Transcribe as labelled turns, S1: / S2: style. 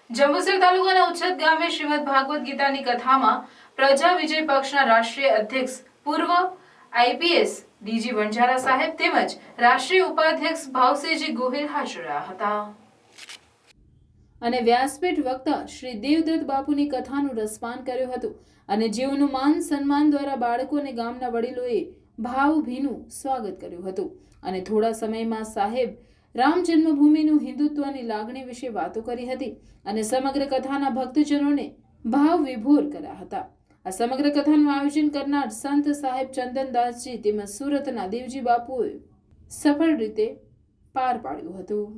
S1: જંબુસર તાલુકાના ઉચ્છદ ગામે શ્રીમદ ભાગવત ગીતાની કથામાં પ્રજા વિજય પક્ષના રાષ્ટ્રીય અધ્યક્ષ પૂર્વ આઈપીએસ ડીજી વણઝારા સાહેબ તેમજ રાષ્ટ્રીય ઉપાધ્યક્ષ ભાવસિંહજી ગોહિલ હાજર રહ્યા હતા અને વ્યાસપીઠ વક્તા શ્રી દેવદત્ત બાપુની કથાનું રસપાન કર્યું હતું અને જેઓનું માન સન્માન દ્વારા બાળકો અને ગામના વડીલોએ ભાવભીનું સ્વાગત કર્યું હતું અને થોડા સમયમાં સાહેબ રામ જન્મભૂમિનું હિન્દુત્વની લાગણી વિશે વાતો કરી હતી અને સમગ્ર કથાના ભક્તજનોને ભાવ વિભોર કર્યા હતા। આ સમગ્ર કથાનું આયોજન કરનાર સંત સાહેબ ચંદનદાસજી તેમજ સુરતના દેવજી બાપુએ સફળ રીતે પાર પાડ્યું હતું।